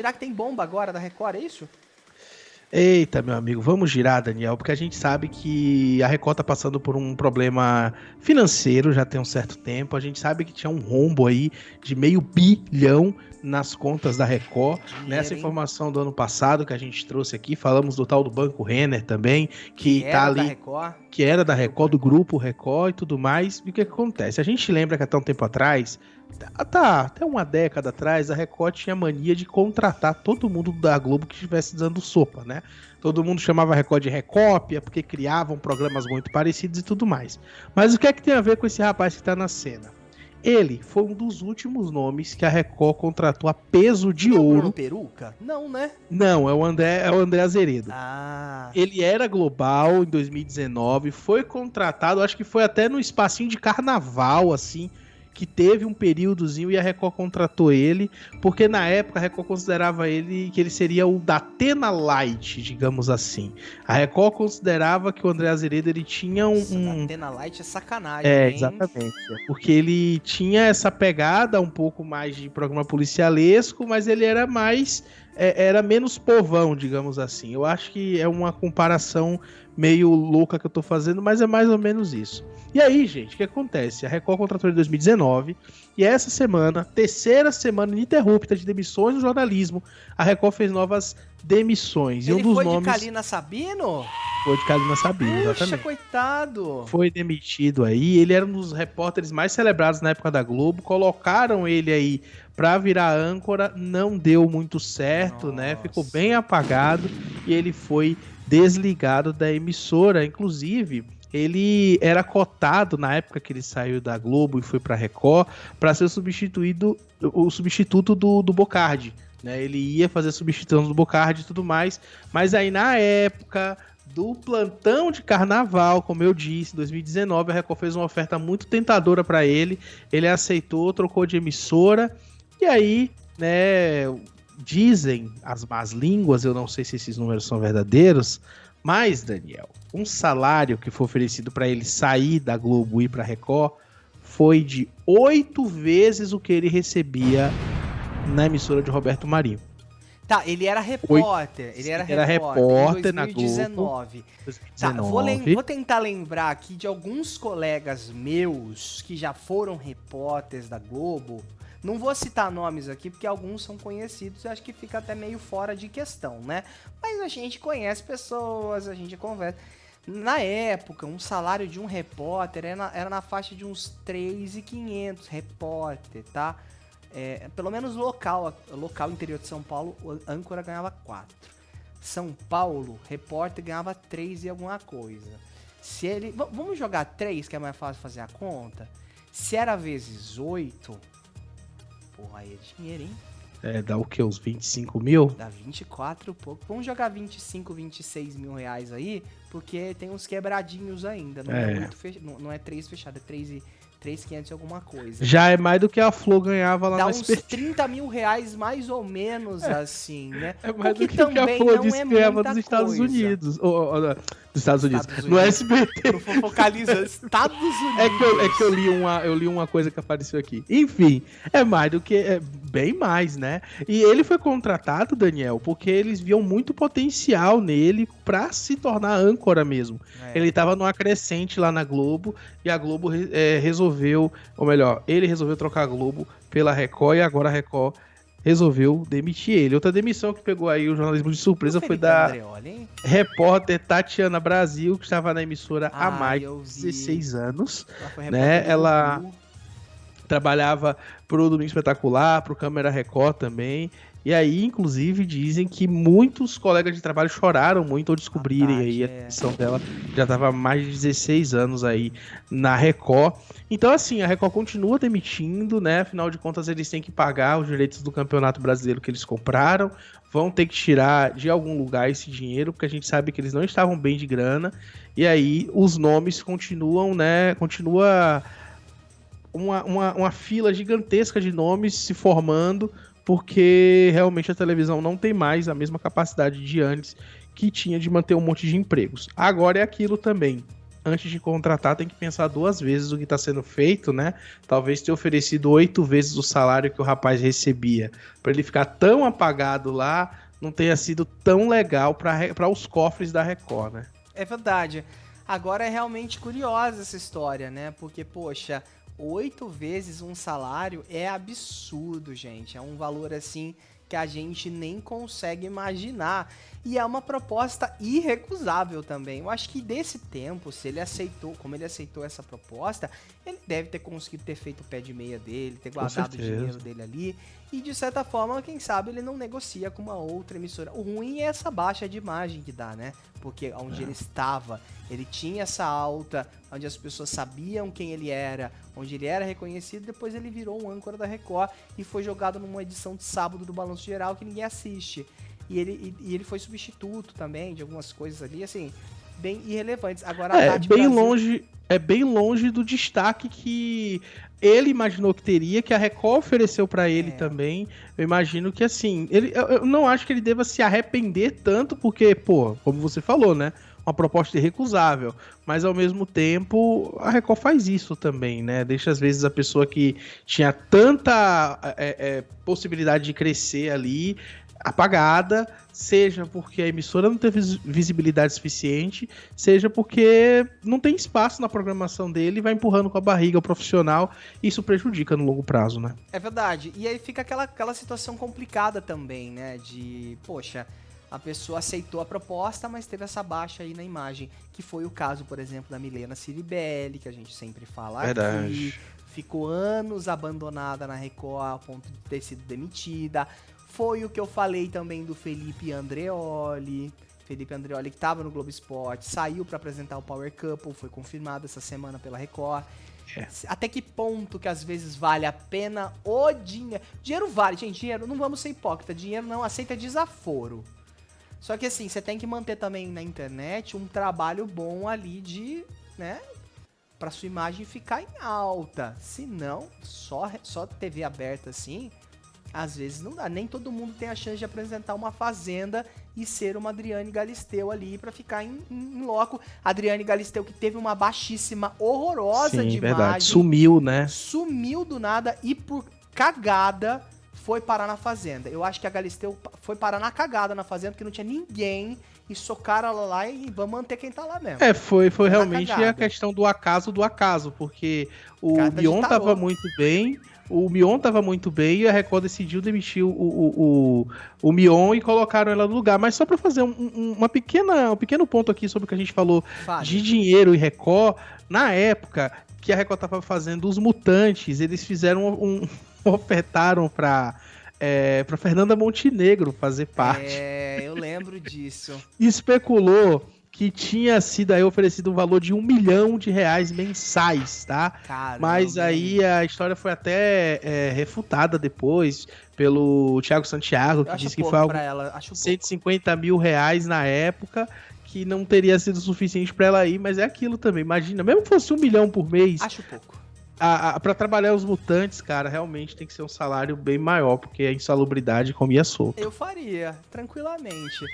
Será que tem bomba agora da Record, é isso? Eita, meu amigo, vamos girar, Daniel, porque a gente sabe que a Record tá passando por um problema financeiro já tem um certo tempo. A gente sabe que tinha um rombo aí de R$ 500 milhão nas contas da Record. Nessa Dinheiro, hein? informação do ano passado que a gente trouxe aqui, falamos do tal do Banco Renner também, Que que tá era da ali, Record. que era da Do Record, do Grupo Record e tudo mais. E o que acontece? A gente lembra que até um tempo atrás, até uma década atrás, a Record tinha mania de contratar todo mundo da Globo que estivesse dando sopa, né? Todo mundo chamava a Record de Recópia, porque criavam programas muito parecidos e tudo mais. Mas o que é que tem a ver com esse rapaz que tá na cena? Ele foi um dos últimos nomes que a Record contratou a peso de Não é o Bruno ouro. Peruca? Não, né? Não, é o André Azeredo. Ah, Ele era global em 2019, foi contratado, acho que foi até no espacinho de carnaval, assim, que teve um períodozinho e a Record contratou ele, porque na época a Record considerava ele que ele seria o da Atena Light, digamos assim. A Record considerava que o André Azeredo ele tinha isso da Atena Light é sacanagem, hein? exatamente. Porque ele tinha essa pegada um pouco mais de programa policialesco, mas ele era mais. Era menos povão, digamos assim. Eu acho que é uma comparação meio louca que eu tô fazendo, mas é mais ou menos isso. E aí, gente, o que acontece? A Record contratou em 2019 e essa semana, terceira semana ininterrupta de demissões no jornalismo, a Record fez novas demissões. E um Ele dos foi de nomes Kalina Sabino? foi de Carolina Sabino, Puxa, exatamente. coitado. Foi demitido aí, ele era um dos repórteres mais celebrados na época da Globo, colocaram ele aí pra virar âncora, não deu muito certo, né? Ficou Nossa. bem apagado e ele foi desligado da emissora. Inclusive, ele era cotado na época que ele saiu da Globo e foi pra Record para ser o substituto do Bocardi, né? Ele ia fazer substituição do Bocardi e tudo mais, mas aí na época do plantão de carnaval, como eu disse, em 2019, a Record fez uma oferta muito tentadora para ele. Ele aceitou, trocou de emissora. E aí, né, dizem as más línguas, eu não sei se esses números são verdadeiros, mas, Daniel, um salário que foi oferecido para ele sair da Globo e ir para a Record foi de 8 vezes o que ele recebia na emissora de Roberto Marinho. Tá, ele era repórter. Ele era repórter em na Globo. 2019. Tá, 2019. vou tentar lembrar aqui de alguns colegas meus que já foram repórteres da Globo. Não vou citar nomes aqui, porque alguns são conhecidos e acho que fica até meio fora de questão, né? Mas a gente conhece pessoas, a gente conversa. Na época, um salário de um repórter era na faixa de uns 3.500 repórter, tá? Pelo menos local interior de São Paulo, o âncora ganhava 4. São Paulo, repórter ganhava 3 e alguma coisa. Se ele, vamos jogar 3, que é mais fácil fazer a conta. Se era vezes 8, porra, aí é dinheiro, hein? Dá o quê? Uns 25 mil? Dá 24 pouco. Vamos jogar 25, 26 mil reais aí, porque tem uns quebradinhos ainda. Não é 3 fechado, é 3.500 e alguma coisa. Já é mais do que a Flo ganhava lá Dá no uns SBT. 30 mil reais mais ou menos, assim, né? É mais O que do que a também Flo não disse é que ganhava muita nos Estados coisa. Unidos. Dos Estados Unidos. Estados No Unidos. SBT. Não focaliza Estados Unidos. É que eu li uma coisa que apareceu aqui. Enfim, é mais do que. É bem mais, né? E ele foi contratado, Daniel, porque eles viam muito potencial nele pra se tornar âncora mesmo. Ele tava numa crescente lá na Globo e a Globo resolveu, ou melhor, ele resolveu trocar a Globo pela Record e agora a Record resolveu demitir ele. Outra demissão que pegou aí o jornalismo de surpresa foi da Andreoli, repórter Tatiana Brasil, que estava na emissora há mais de eu vi. 16 anos. Ela foi Né? repórter do Ela Gugu. trabalhava pro Domingo Espetacular, pro Câmera Record também. E aí, inclusive, dizem que muitos colegas de trabalho choraram muito ao descobrirem aí a demissão dela. Já estava há mais de 16 anos aí na Record. Então, assim, a Record continua demitindo, né? Afinal de contas, eles têm que pagar os direitos do Campeonato Brasileiro que eles compraram. Vão ter que tirar de algum lugar esse dinheiro, porque a gente sabe que eles não estavam bem de grana. E aí, os nomes continuam, né? Continua uma fila gigantesca de nomes se formando, porque realmente a televisão não tem mais a mesma capacidade de antes que tinha de manter um monte de empregos. Agora é aquilo também. antes de contratar, tem que pensar 2 vezes o que está sendo feito, né? Talvez ter oferecido 8 vezes o salário que o rapaz recebia. Para ele ficar tão apagado lá, não tenha sido tão legal para os cofres da Record, né? É verdade. Agora é realmente curiosa essa história, né? Porque, poxa, 8 vezes um salário é absurdo, gente. É um valor assim que a gente nem consegue imaginar. E é uma proposta irrecusável também. Eu acho que desse tempo, se ele aceitou, como ele aceitou essa proposta, ele deve ter conseguido ter feito o pé de meia dele, ter guardado o dinheiro dele ali. E de certa forma, quem sabe ele não negocia com uma outra emissora. O ruim é essa baixa de imagem que dá, né? Porque onde ele estava, ele tinha essa alta, onde as pessoas sabiam quem ele era, onde ele era reconhecido, depois ele virou um âncora da Record e foi jogado numa edição de sábado do Balanço Geral que ninguém assiste. E ele foi substituto também de algumas coisas ali, assim, bem irrelevantes. Agora a Tati bem Brasil... bem longe do destaque que ele imaginou que teria, que a Record ofereceu pra ele também. Eu imagino que, assim, eu não acho que ele deva se arrepender tanto, porque, pô, como você falou, né? Uma proposta irrecusável. Mas, ao mesmo tempo, a Record faz isso também, né? Deixa, às vezes, a pessoa que tinha tanta possibilidade de crescer ali apagada, seja porque a emissora não teve visibilidade suficiente, seja porque não tem espaço na programação dele e vai empurrando com a barriga o profissional, e isso prejudica no longo prazo, né? É verdade. E aí fica aquela situação complicada também, né? De, poxa, a pessoa aceitou a proposta, mas teve essa baixa aí na imagem, que foi o caso, por exemplo, da Milena Ciribelli, que a gente sempre fala aqui. Ficou anos abandonada na Record a ponto de ter sido demitida. Foi o que eu falei também do Felipe Andreoli. Felipe Andreoli, que estava no Globo Esporte, saiu para apresentar o Power Couple, foi confirmado essa semana pela Record. Até que ponto que às vezes vale a pena o dinheiro? Dinheiro vale, gente, dinheiro, não vamos ser hipócrita, dinheiro não aceita desaforo. Só que assim, você tem que manter também na internet um trabalho bom ali de, né, pra sua imagem ficar em alta. Se não, só TV aberta assim... Às vezes não dá, nem todo mundo tem a chance de apresentar uma fazenda e ser uma Adriane Galisteu ali pra ficar em loco. Adriane Galisteu que teve uma baixíssima horrorosa de imagem. Sumiu, né? Sumiu do nada e por cagada foi parar na fazenda. Eu acho que a Galisteu foi parar na cagada na fazenda porque não tinha ninguém e socaram ela lá e vamos manter quem tá lá mesmo. Foi realmente a questão do acaso, porque o Mion tava muito bem... O Mion tava muito bem e a Record decidiu demitir o Mion e colocaram ela no lugar. Mas só para fazer um pequeno ponto aqui sobre o que a gente falou de dinheiro e Record, na época que a Record tava fazendo Os Mutantes, eles fizeram ofertaram para Fernanda Montenegro fazer parte. Eu lembro disso. Especulou que tinha sido aí oferecido um valor de R$1 milhão mensais, tá? Caramba. Mas aí a história foi até refutada depois pelo Thiago Santiago, que disse que foi algo 150 mil reais na época, que não teria sido suficiente para ela ir, mas é aquilo também. Imagina, mesmo que fosse 1 milhão por mês... Acho pouco. Pra trabalhar os Mutantes, cara, realmente tem que ser um salário bem maior, porque a insalubridade comia solto. Eu faria, tranquilamente.